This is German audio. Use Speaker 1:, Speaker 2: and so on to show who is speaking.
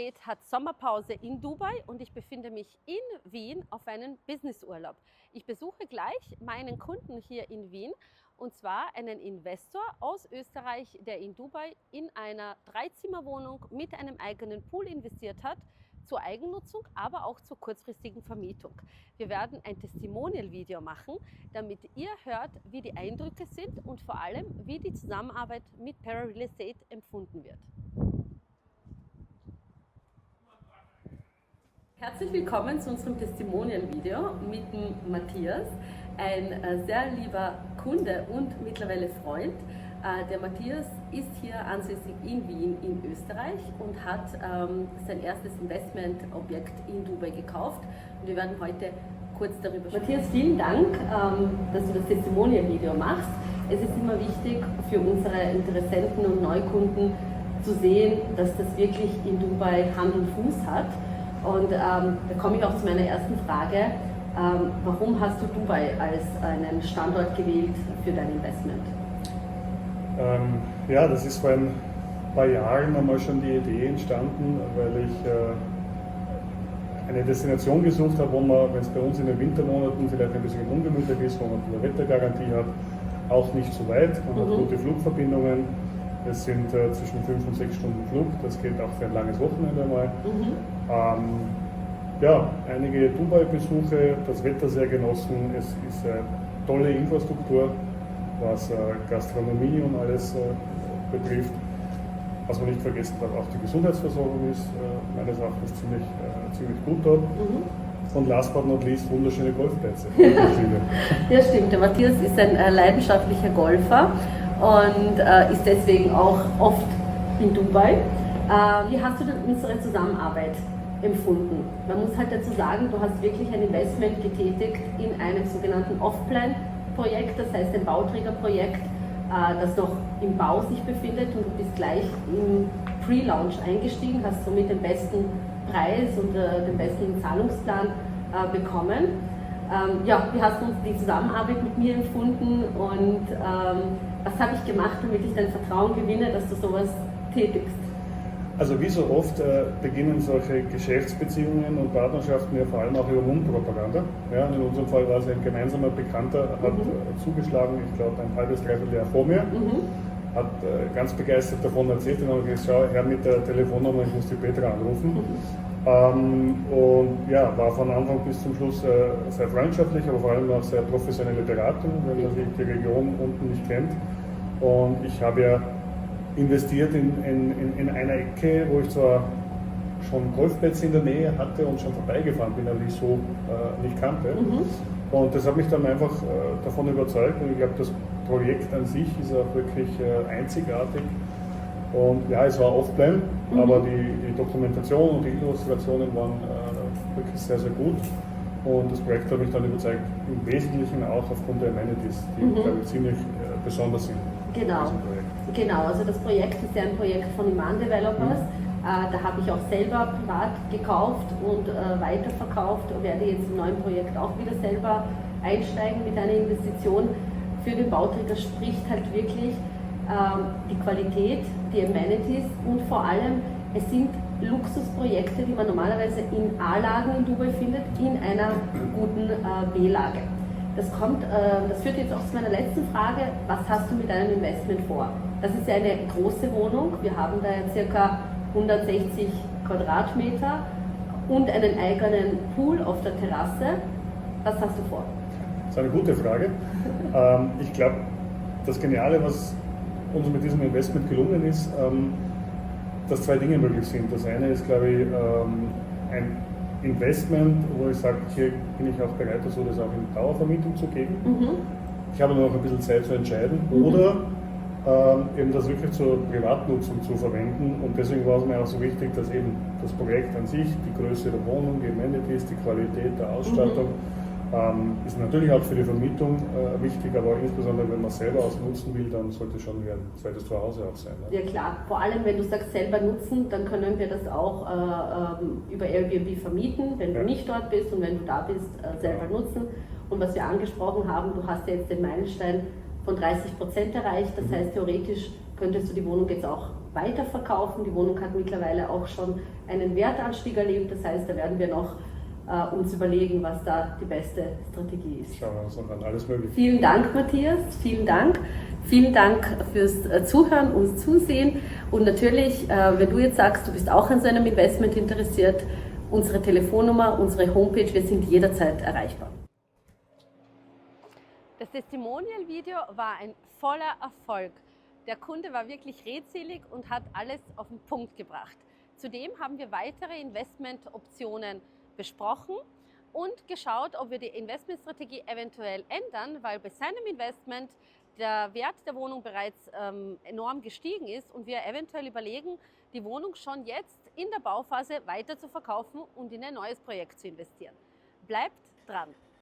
Speaker 1: Estate hat Sommerpause in Dubai und ich befinde mich in Wien auf einem Businessurlaub. Ich besuche gleich meinen Kunden hier in Wien und zwar einen Investor aus Österreich, der in Dubai in einer Dreizimmerwohnung mit einem eigenen Pool investiert hat, zur Eigennutzung, aber auch zur kurzfristigen Vermietung. Wir werden ein Testimonial-Video machen, damit ihr hört, wie die Eindrücke sind und vor allem, wie die Zusammenarbeit mit Para Real Estate empfunden wird. Herzlich willkommen zu unserem Testimonial-Video mit dem Matthias, ein sehr lieber Kunde und mittlerweile Freund. Der Matthias ist hier ansässig in Wien in Österreich und hat sein erstes Investmentobjekt in Dubai gekauft. Und wir werden heute kurz darüber sprechen. Matthias, vielen Dank, dass du das Testimonial-Video machst. Es ist immer wichtig für unsere Interessenten und Neukunden zu sehen, dass das wirklich in Dubai Hand und Fuß hat. Und da komme ich auch zu meiner ersten Frage. Warum hast du Dubai als einen Standort gewählt für dein Investment?
Speaker 2: Ja, das ist vor ein paar Jahren einmal schon die Idee entstanden, weil ich eine Destination gesucht habe, wo man, wenn es bei uns in den Wintermonaten vielleicht ein bisschen ungemütlich ist, wo man eine Wettergarantie hat, auch nicht so weit. Man hat gute Flugverbindungen. Es sind zwischen 5 und 6 Stunden Flug, das geht auch für ein langes Wochenende mal. Ja, einige Dubai-Besuche, das Wetter sehr genossen, es ist eine tolle Infrastruktur, was Gastronomie und alles betrifft. Was man nicht vergessen darf, auch die Gesundheitsversorgung ist meines Erachtens ziemlich gut dort. Und last but not least wunderschöne Golfplätze.
Speaker 1: Ja, stimmt. Der Matthias ist ein leidenschaftlicher Golfer und ist deswegen auch oft in Dubai. Wie hast du denn unsere Zusammenarbeit empfunden? Man muss halt dazu sagen, du hast wirklich ein Investment getätigt in einem sogenannten Off-Plan-Projekt, das heißt ein Bauträgerprojekt, das noch im Bau sich befindet, und du bist gleich im Pre-Launch eingestiegen, hast somit den besten Preis und den besten Zahlungsplan bekommen. Ja, wie hast du die Zusammenarbeit mit mir empfunden und was habe ich gemacht, damit ich dein Vertrauen gewinne, dass du sowas tätigst?
Speaker 2: Also wie so oft beginnen solche Geschäftsbeziehungen und Partnerschaften ja vor allem auch über Mundpropaganda. Ja, in unserem Fall war es ein gemeinsamer Bekannter, hat zugeschlagen, ich glaube ein halbes, dreiviertel Jahr vor mir, hat ganz begeistert davon erzählt und habe gesagt, schau her mit der Telefonnummer, ich muss die Petra anrufen. Und ja, war von Anfang bis zum Schluss sehr freundschaftlich, aber vor allem auch sehr professionelle Beratung, wenn man die Region unten nicht kennt. Und ich habe ja investiert in einer Ecke, wo ich zwar schon Golfplätze in der Nähe hatte und schon vorbeigefahren bin, aber ich so nicht kannte. Und das hat mich dann einfach davon überzeugt, und ich glaube, das Projekt an sich ist auch wirklich einzigartig. Und ja, es war Off-Plan, aber die Dokumentation und die Illustrationen waren wirklich sehr, sehr gut. Und das Projekt hat mich dann überzeugt, im Wesentlichen auch aufgrund der Amenities, die glaube ich ziemlich besonders sind.
Speaker 1: Genau, also das Projekt ist ja ein Projekt von Iman Developers. Da habe ich auch selber privat gekauft und weiterverkauft und werde jetzt im neuen Projekt auch wieder selber einsteigen mit einer Investition. Für den Bauträger spricht halt wirklich die Qualität, die Amenities und vor allem, es sind Luxusprojekte, die man normalerweise in A-Lagen in Dubai findet, in einer guten B-Lage. Das führt jetzt auch zu meiner letzten Frage, was hast du mit deinem Investment vor? Das ist ja eine große Wohnung, wir haben da ja ca. 160 Quadratmeter und einen eigenen Pool auf der Terrasse. Was hast du vor?
Speaker 2: Das ist eine gute Frage. Ich glaube, das Geniale, was uns mit diesem Investment gelungen ist, dass zwei Dinge möglich sind. Das eine ist, glaube ich, ein Investment, wo ich sage, hier bin ich auch bereit dazu, das auch in Dauervermietung zu geben. Ich habe noch ein bisschen Zeit zu entscheiden. Oder eben das wirklich zur Privatnutzung zu verwenden. Und deswegen war es mir auch so wichtig, dass eben das Projekt an sich, die Größe der Wohnung, die Amenities, die Qualität der Ausstattung, ist natürlich auch für die Vermietung wichtig, aber insbesondere wenn man selber ausnutzen will, dann sollte schon ein zweites Zuhause auch sein.
Speaker 1: Ja klar, vor allem wenn du sagst selber nutzen, dann können wir das auch über Airbnb vermieten, wenn du nicht dort bist, und wenn du da bist, selber nutzen. Und was wir angesprochen haben, du hast ja jetzt den Meilenstein von 30% erreicht. Das heißt, theoretisch könntest du die Wohnung jetzt auch weiterverkaufen. Die Wohnung hat mittlerweile auch schon einen Wertanstieg erlebt. Das heißt, da werden wir noch uns überlegen, was da die beste Strategie ist.
Speaker 2: Schauen wir uns noch an, alles möglich.
Speaker 1: Vielen Dank, Matthias, vielen Dank. Vielen Dank fürs Zuhören und Zusehen. Und natürlich, wenn du jetzt sagst, du bist auch an so einem Investment interessiert, unsere Telefonnummer, unsere Homepage, wir sind jederzeit erreichbar. Das Testimonial-Video war ein voller Erfolg. Der Kunde war wirklich redselig und hat alles auf den Punkt gebracht. Zudem haben wir weitere Investmentoptionen besprochen und geschaut, ob wir die Investmentstrategie eventuell ändern, weil bei seinem Investment der Wert der Wohnung bereits enorm gestiegen ist und wir eventuell überlegen, die Wohnung schon jetzt in der Bauphase weiter zu verkaufen und in ein neues Projekt zu investieren. Bleibt dran!